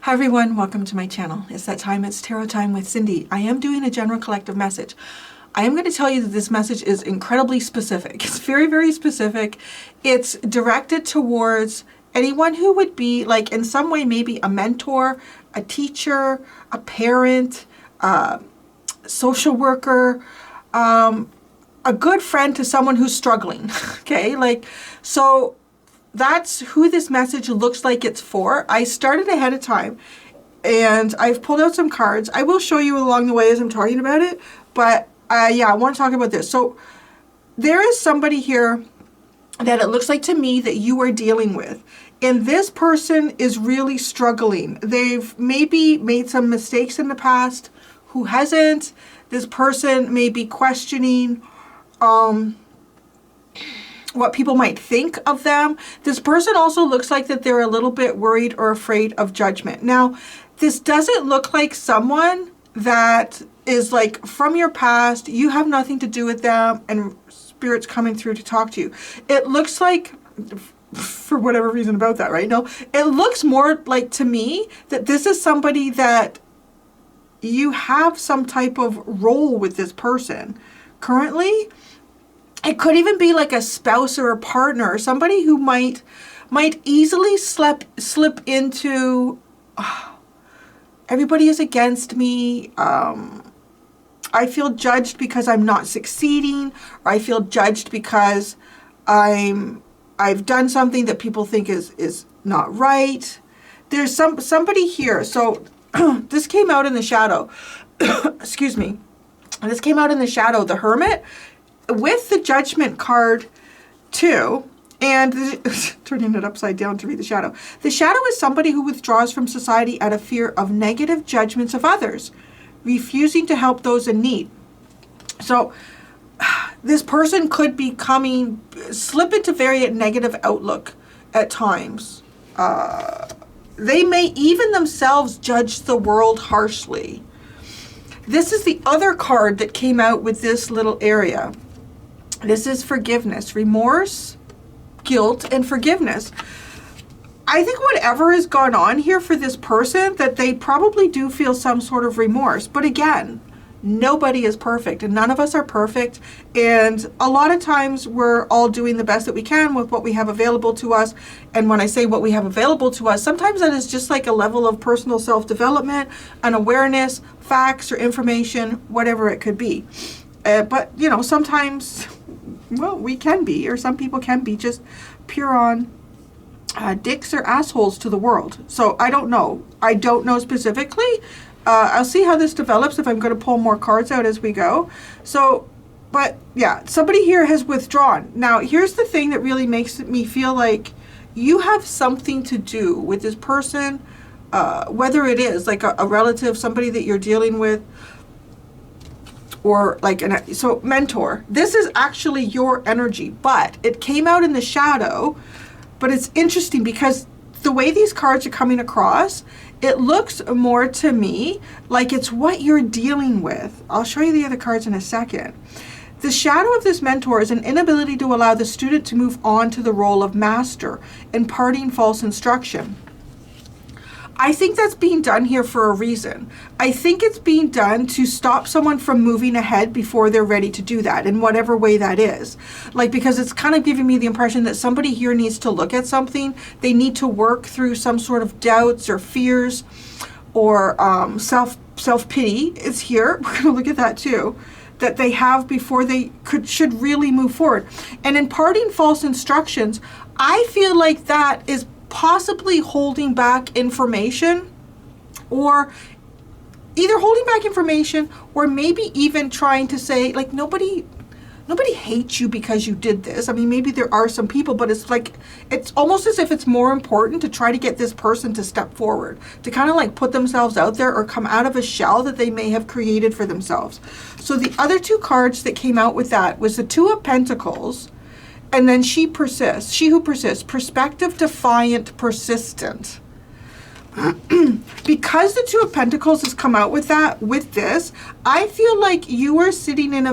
Hi everyone, welcome to my channel. It's that time, it's tarot time with Cindy. I am doing a general collective message. I am going to tell you that this message is incredibly specific. It's very, very specific. It's directed towards anyone who would be like in some way maybe a mentor, a teacher, a parent, social worker, a good friend to someone who's struggling. Okay, like, so that's who this message looks like it's for. I started ahead of time and I've pulled out some cards. I will show you along the way as I'm talking about it, but yeah, I want to talk about this. So there is somebody here that it looks like to me that you are dealing with, and this person is really struggling. They've maybe made some mistakes in the past. Who hasn't? This person may be questioning what people might think of them. This person also looks like that they're a little bit worried or afraid of judgment. Now, this doesn't look like someone that is like from your past. You have nothing to do with them and spirit's coming through to talk to you. It looks like, for whatever reason about that, right? No, it looks more like to me that this is somebody that you have some type of role with this person currently. It could even be like a spouse or a partner, somebody who might easily slip into, everybody is against me. I feel judged because I'm not succeeding, or I feel judged because I've done something that people think is not right. There's somebody here. So this came out in the shadow. Excuse me. This came out in the shadow, the Hermit, with the Judgment card too, and turning it upside down to read the shadow. The shadow is somebody who withdraws from society out of fear of negative judgments of others, refusing to help those in need. So this person could be slip into very negative outlook at times. They may even themselves judge the world harshly. This is the other card that came out with this little area. This is forgiveness, remorse, guilt, and forgiveness. I think whatever has gone on here for this person, that they probably do feel some sort of remorse. But again, nobody is perfect and none of us are perfect. And a lot of times we're all doing the best that we can with what we have available to us. And when I say what we have available to us, sometimes that is just like a level of personal self-development, an awareness, facts or information, whatever it could be. But, you know, sometimes, well, we can be, or some people can be just pure on dicks or assholes to the world. So I don't know. I don't know specifically. I'll see how this develops if I'm going to pull more cards out as we go. So, but yeah, somebody here has withdrawn. Now, here's the thing that really makes me feel like you have something to do with this person, whether it is like a relative, somebody that you're dealing with, or like so mentor. This is actually your energy, but it came out in the shadow. But it's interesting because the way these cards are coming across, it looks more to me like it's what you're dealing with. I'll show you the other cards in a second. The shadow of this mentor is an inability to allow the student to move on to the role of master, imparting false instruction. I think that's being done here for a reason. I think it's being done to stop someone from moving ahead before they're ready to do that, in whatever way that is. Like, because it's kind of giving me the impression that somebody here needs to look at something. They need to work through some sort of doubts or fears or self-pity is here. We're going to look at that too, that they have before they should really move forward. And imparting false instructions, I feel like that is possibly holding back information, or either holding back information or maybe even trying to say like nobody hates you because you did this. I mean, maybe there are some people, but it's like it's almost as if it's more important to try to get this person to step forward, to kind of like put themselves out there or come out of a shell that they may have created for themselves. So the other two cards that came out with that was the Two of Pentacles, and then she persists. She who persists. Perspective, defiant, persistent. Because the Two of Pentacles has come out with that, with this, I feel like you are sitting in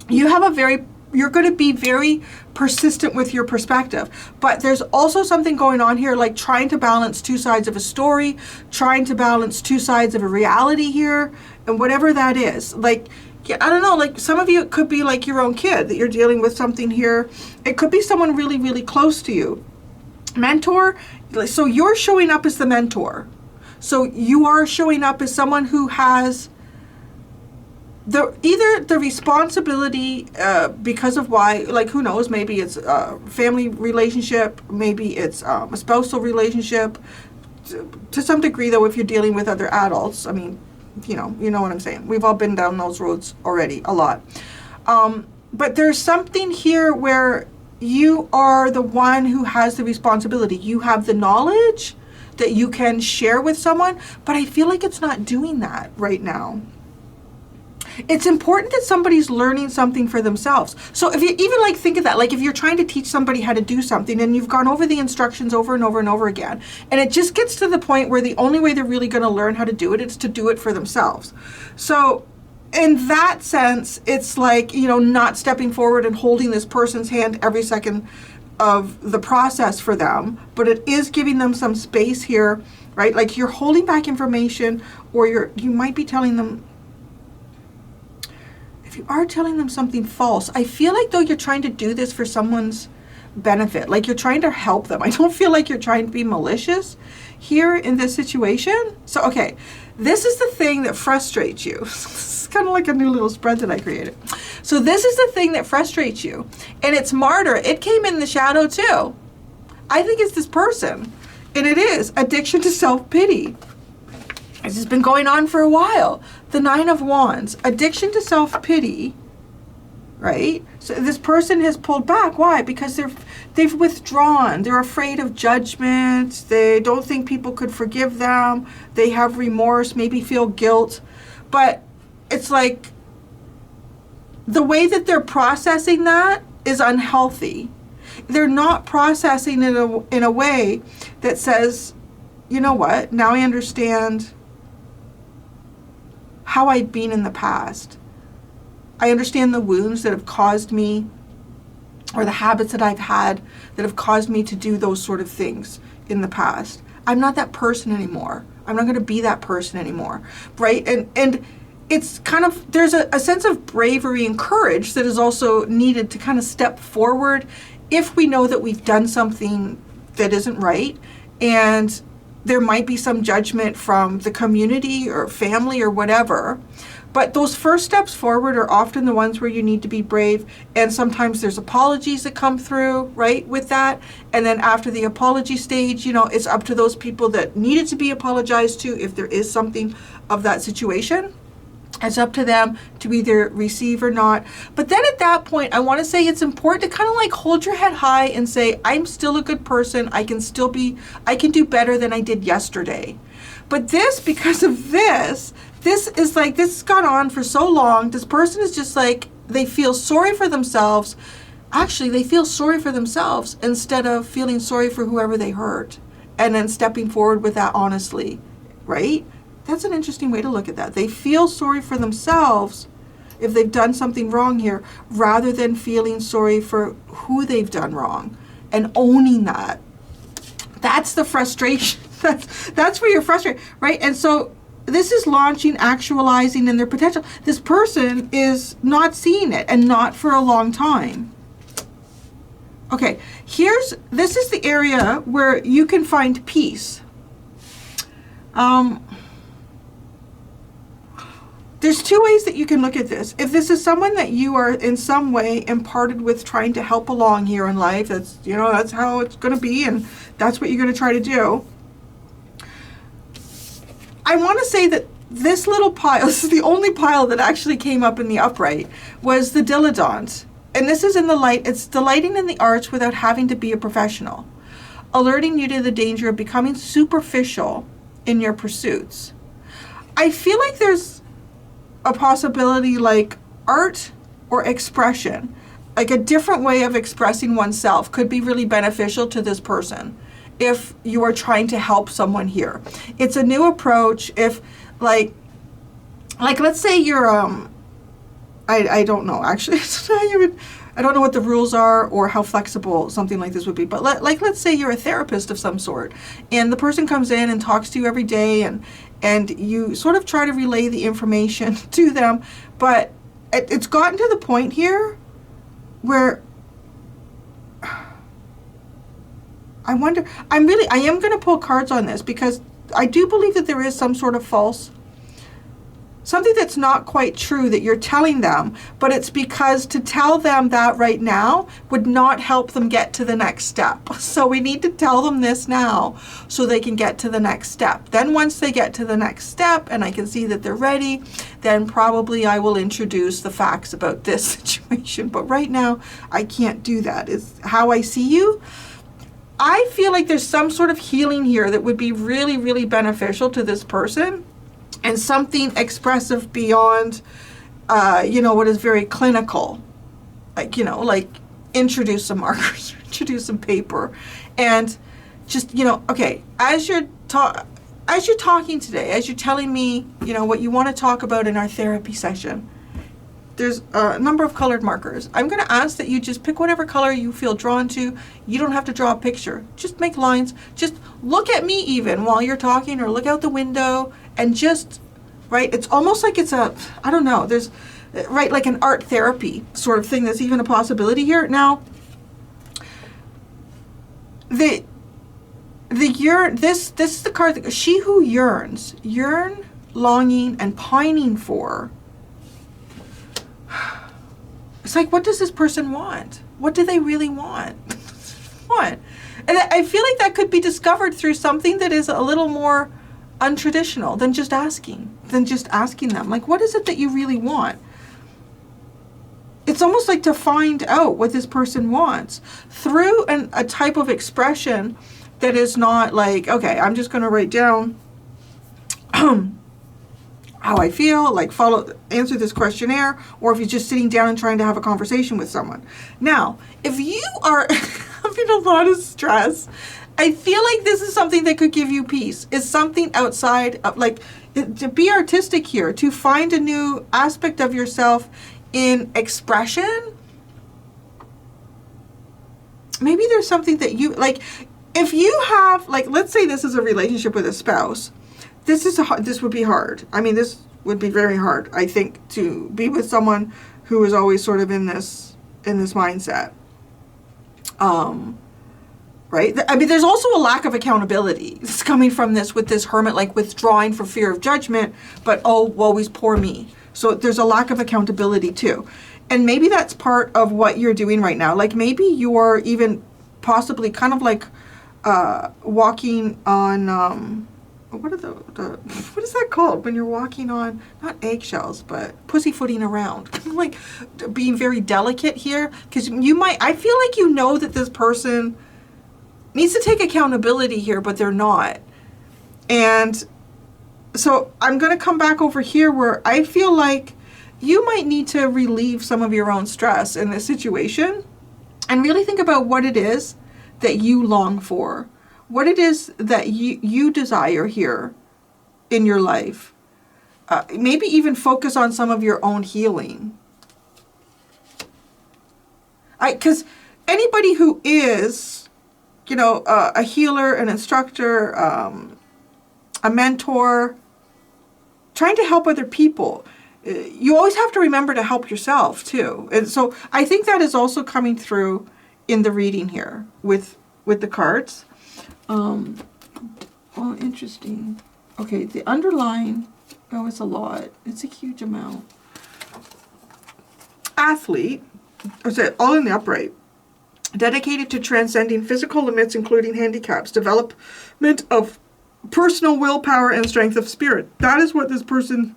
you have a very you're going to be very persistent with your perspective. But there's also something going on here, like trying to balance two sides of a story, trying to balance two sides of a reality here, and whatever that is. Like, I don't know, like some of you, it could be like your own kid that you're dealing with something here. It could be someone really, really close to you. Mentor, so you're showing up as the mentor. So you are showing up as someone who has either the responsibility because of why, like who knows, maybe it's a family relationship, maybe it's a spousal relationship. To some degree though, if you're dealing with other adults, I mean, you know what I'm saying. We've all been down those roads already a lot. But there's something here where you are the one who has the responsibility. You have the knowledge that you can share with someone, but I feel like it's not doing that right now. It's important that somebody's learning something for themselves. So if you even like think of that, like if you're trying to teach somebody how to do something and you've gone over the instructions over and over and over again, and it just gets to the point where the only way they're really going to learn how to do it is to do it for themselves. So in that sense, it's like, not stepping forward and holding this person's hand every second of the process for them, but it is giving them some space here, right? Like you're holding back information, or you might be telling them, you are telling them something false. I feel like though you're trying to do this for someone's benefit, like you're trying to help them. I don't feel like you're trying to be malicious here in this situation. So, okay, this is the thing that frustrates you. It's kind of like a new little spread that I created. So this is the thing that frustrates you. And it's martyr. It came in the shadow too. I think it's this person. And it is addiction to self-pity. This has been going on for a while. The Nine of Wands, addiction to self-pity, right? So this person has pulled back. Why? Because they've withdrawn. They're afraid of judgment. They don't think people could forgive them. They have remorse, maybe feel guilt. But it's like the way that they're processing that is unhealthy. They're not processing it in a way that says, you know what, now I understand how I've been in the past. I understand the wounds that have caused me, or the habits that I've had that have caused me to do those sort of things in the past. I'm not that person anymore. I'm not going to be that person anymore, right? And it's kind of, there's a sense of bravery and courage that is also needed to kind of step forward if we know that we've done something that isn't right, and there might be some judgment from the community or family or whatever. But those first steps forward are often the ones where you need to be brave. And sometimes there's apologies that come through, right, with that. And then after the apology stage, it's up to those people that needed to be apologized to if there is something of that situation. It's up to them to either receive or not. But then at that point, I want to say it's important to kind of like hold your head high and say, I'm still a good person. I can do better than I did yesterday. But because of this is like, this has gone on for so long. This person is just like, they feel sorry for themselves. Actually, they feel sorry for themselves instead of feeling sorry for whoever they hurt and then stepping forward with that honestly, right? That's an interesting way to look at that. They feel sorry for themselves if they've done something wrong here, rather than feeling sorry for who they've done wrong and owning that. That's the frustration. That's where you're frustrated, right? And so this is launching, actualizing in their potential. This person is not seeing it, and not for a long time. Okay, this is the area where you can find peace. There's two ways that you can look at this. If this is someone that you are in some way imparted with trying to help along here in life, that's how it's going to be, and that's what you're going to try to do. I want to say that this little pile, this is the only pile that actually came up in the upright, was the dilettante. And this is in the light. It's delighting in the arts without having to be a professional, alerting you to the danger of becoming superficial in your pursuits. I feel like there's a possibility like art or expression, like a different way of expressing oneself could be really beneficial to this person if you are trying to help someone here. It's a new approach. If like let's say you're I don't know actually. I don't know what the rules are or how flexible something like this would be, but let's say you're a therapist of some sort, and the person comes in and talks to you every day, and you sort of try to relay the information to them, but it's gotten to the point here where I wonder, I am going to pull cards on this, because I do believe that there is some sort of false, something that's not quite true that you're telling them, but it's because to tell them that right now would not help them get to the next step. So we need to tell them this now so they can get to the next step. Then once they get to the next step and I can see that they're ready, then probably I will introduce the facts about this situation. But right now I can't do that. Is how I see you. I feel like there's some sort of healing here that would be really, really beneficial to this person, and something expressive beyond, what is very clinical. Like introduce some markers, introduce some paper, and just, okay, as you're talking today, as you're telling me, what you want to talk about in our therapy session, there's a number of colored markers. I'm going to ask that you just pick whatever color you feel drawn to. You don't have to draw a picture. Just make lines. Just look at me even while you're talking, or look out the window, and just, right, it's almost like it's I don't know, there's, right, like an art therapy sort of thing that's even a possibility here. Now, this is the card that, she who yearns, longing, and pining for. It's like, what does this person want? What do they really want? And I feel like that could be discovered through something that is a little more untraditional than just asking them. Like, what is it that you really want? It's almost like to find out what this person wants through a type of expression that is not like, okay, I'm just going to write down how I feel, like answer this questionnaire, or if you're just sitting down and trying to have a conversation with someone. Now, if you are having a lot of stress, I feel like this is something that could give you peace. Is something outside of, like, to be artistic here, to find a new aspect of yourself in expression. Maybe there's something that you, like, if you have, like, let's say this is a relationship with a spouse. This would be hard. I mean, this would be very hard, I think, to be with someone who is always sort of in this mindset. Right? I mean, there's also a lack of accountability. It's coming from this, with this hermit, like withdrawing for fear of judgment, but always poor me. So there's a lack of accountability too. And maybe that's part of what you're doing right now. Like, maybe you're even possibly kind of like walking on, what is that called when you're walking on, not eggshells, but pussyfooting around, like being very delicate here, because I feel like that this person needs to take accountability here, but they're not. And so I'm going to come back over here where I feel like you might need to relieve some of your own stress in this situation, and really think about what it is that you long for. What it is that you desire here in your life. Maybe even focus on some of your own healing. Because anybody who is, a healer, an instructor, a mentor, trying to help other people, you always have to remember to help yourself too. And so I think that is also coming through in the reading here with the cards. Interesting. Okay, the underline, it's a lot. It's a huge amount. Athlete, all in the upright. Dedicated to transcending physical limits, including handicaps. Development of personal willpower and strength of spirit. That is what this person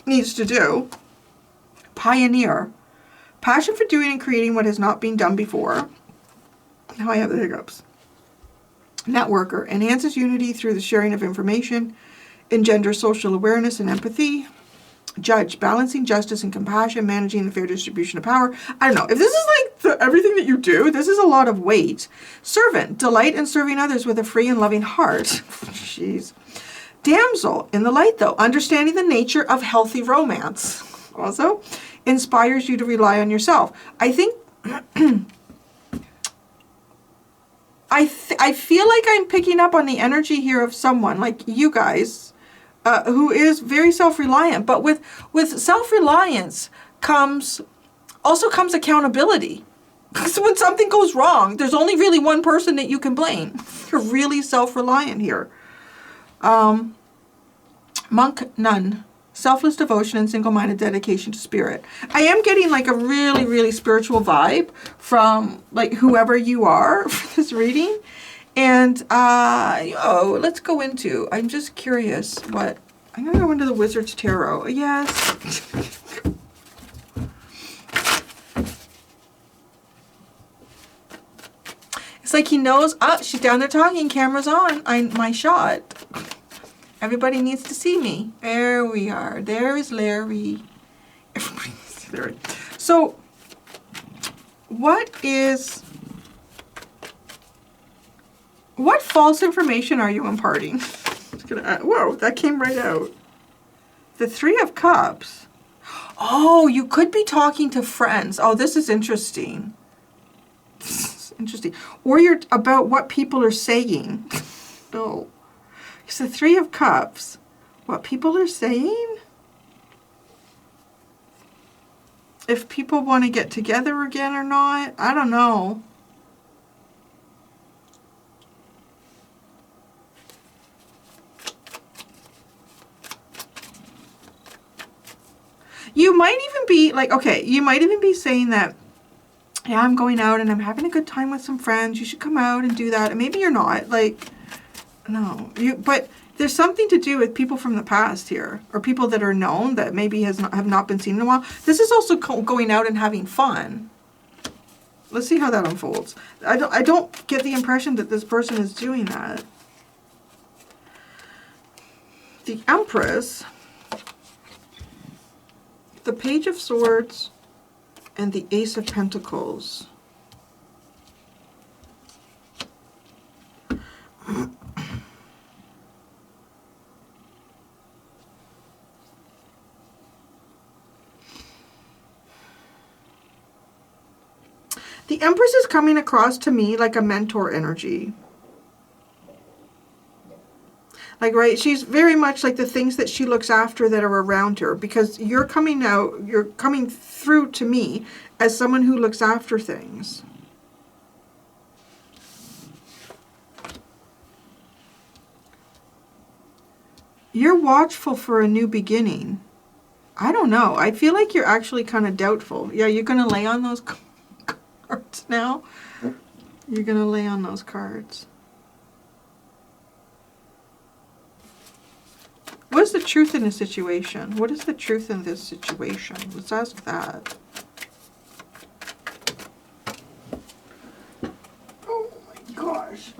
needs to do. Pioneer. Passion for doing and creating what has not been done before. Now I have the hiccups. Networker. Enhances unity through the sharing of information. Engenders social awareness and empathy. Judge. Balancing justice and compassion. Managing the fair distribution of power. I don't know. If this is like everything that you do, this is a lot of weight. Servant. Delight in serving others with a free and loving heart. Jeez. Damsel. In the light, though. Understanding the nature of healthy romance. Also, inspires you to rely on yourself. I think I feel like I'm picking up on the energy here of someone like you guys who is very self-reliant. But with self-reliance comes accountability. Because when something goes wrong, there's only really one person that you can blame. You're really self-reliant here. Monk, nun. Selfless devotion and single-minded dedication to spirit. I am getting like a really, really spiritual vibe from like whoever you are for this reading. And let's go into, I'm just curious what, I'm going to go into the Wizard's Tarot. Yes. It's like he knows, she's down there talking, camera's on, my shot. Everybody needs to see me. There we are. There is Larry. Everybody needs to see Larry. So, what false information are you imparting? Whoa, that came right out. The Three of Cups. Oh, you could be talking to friends. Oh, this is interesting. This is interesting. Or you're about what people are saying. No. It's the Three of Cups. What people are saying? If people want to get together again or not, I don't know. You might even be like, okay, you might even be saying that, yeah, I'm going out and I'm having a good time with some friends. You should come out and do that. And maybe you're not. Like, no, but there's something to do with people from the past here, or people that are known that maybe have not been seen in a while. This is also going out and having fun. Let's see how that unfolds. I don't get the impression that this person is doing that. The Empress, the Page of Swords, and the Ace of Pentacles. The Empress is coming across to me like a mentor energy. Like, right, she's very much like the things that she looks after that are around her, because you're coming through to me as someone who looks after things. You're watchful for a new beginning. I don't know. I feel like you're actually kind of doubtful. Yeah, you're going to lay on those cards now. You're going to lay on those cards. What is the truth in this situation? What is the truth in this situation? Let's ask that. Oh my gosh.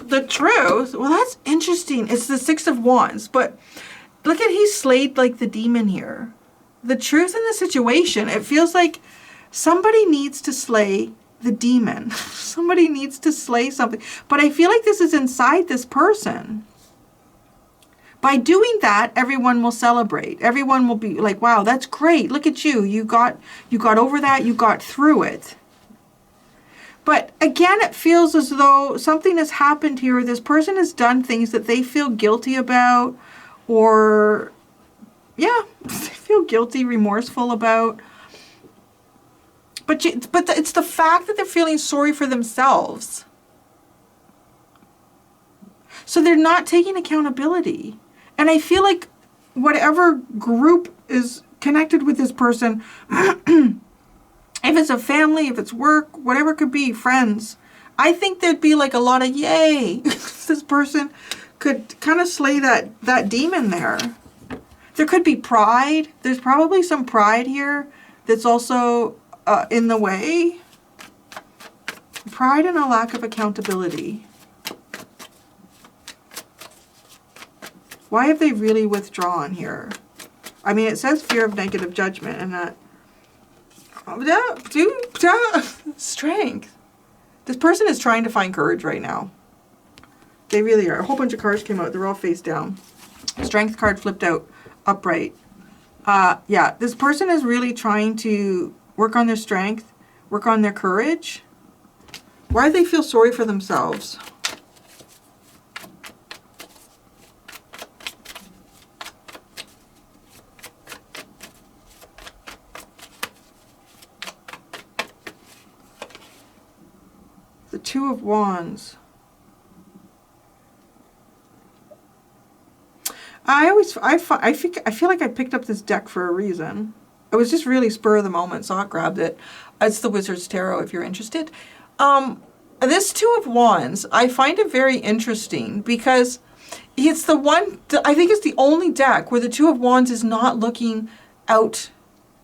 The truth? Well, that's interesting. It's the Six of Wands, but look at, he slayed like the demon here. The truth in the situation, it feels like somebody needs to slay the demon. Somebody needs to slay something. But I feel like this is inside this person. By doing that, everyone will celebrate. Everyone will be like, wow, that's great. Look at you. You got over that. You got through it. But again, it feels as though something has happened here. This person has done things that they feel guilty about, or, yeah, they feel guilty, remorseful about. But it's the fact that they're feeling sorry for themselves. So they're not taking accountability. And I feel like whatever group is connected with this person, if it's a family, if it's work, whatever it could be, friends, I think there'd be like a lot of yay. This person could kind of slay that demon there. There could be pride. There's probably some pride here that's also in the way. Pride and a lack of accountability. Why have they really withdrawn here? I mean, it says fear of negative judgment, and that strength. This person is trying to find courage right now. They really are. A whole bunch of cards came out. They're all face down. Strength card flipped out upright. Yeah, this person is really trying to work on their strength, work on their courage. Why do they feel sorry for themselves? The Two of Wands. I feel like I picked up this deck for a reason. It was just really spur of the moment, so I grabbed it. It's the Wizard's Tarot if you're interested. This Two of Wands, I find it very interesting because it's the one, I think it's the only deck where the Two of Wands is not looking out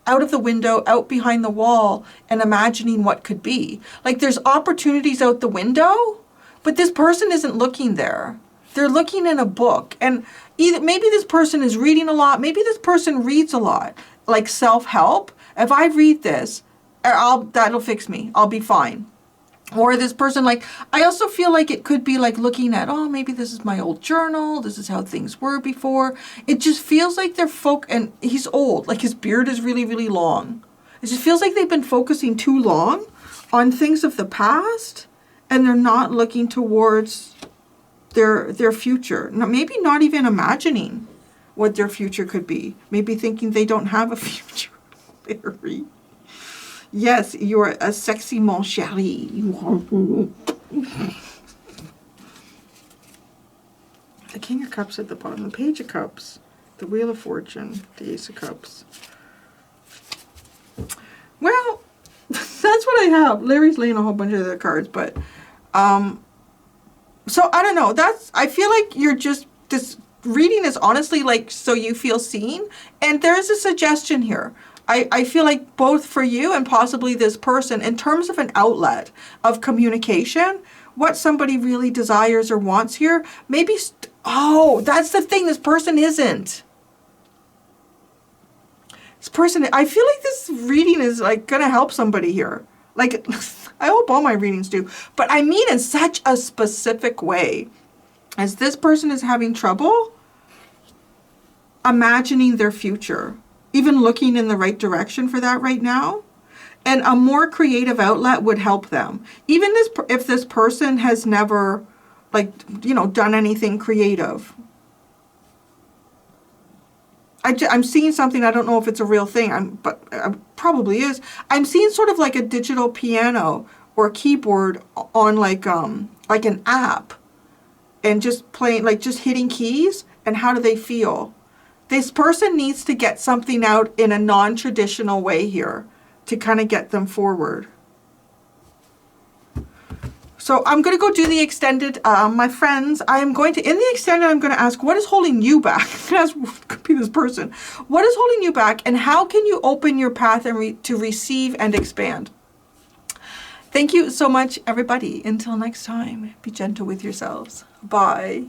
of the window, out behind the wall, and imagining what could be. Like there's opportunities out the window, but this person isn't looking there. They're looking in a book, and either maybe this person is reading a lot, maybe this person reads a lot, like self-help. If I read this, that'll fix me. I'll be fine. Or this person, like, I also feel like it could be like looking at, oh, maybe this is my old journal. This is how things were before. It just feels like they're and he's old, like his beard is really, really long. It just feels like they've been focusing too long on things of the past, and they're not looking towards their future. Maybe not even imagining what their future could be. Maybe thinking they don't have a future. Very. Yes, you're a sexy mon chéri. The King of Cups at the bottom, the Page of Cups, the Wheel of Fortune, the Ace of Cups. Well, that's what I have. Larry's laying a whole bunch of other cards, but so I don't know. I feel like you're just, this reading is honestly like so you feel seen. And there's a suggestion here. I feel like both for you and possibly this person, in terms of an outlet of communication, what somebody really desires or wants here, maybe, oh, that's the thing, this person isn't. This person, I feel like this reading is like going to help somebody here. Like, I hope all my readings do. But I mean in such a specific way. As this person is having trouble imagining their future. Even looking in the right direction for that right now. And a more creative outlet would help them. Even if this person has never, like, done anything creative. I'm seeing something, I don't know if it's a real thing, but it probably is. I'm seeing sort of like a digital piano or keyboard on like an app, and just playing, like just hitting keys, and how do they feel? This person needs to get something out in a non-traditional way here to kind of get them forward. So I'm going to go do the extended, my friends. In the extended, I'm going to ask, what is holding you back? Could be this person. What is holding you back, and how can you open your path and to receive and expand? Thank you so much, everybody. Until next time, be gentle with yourselves. Bye.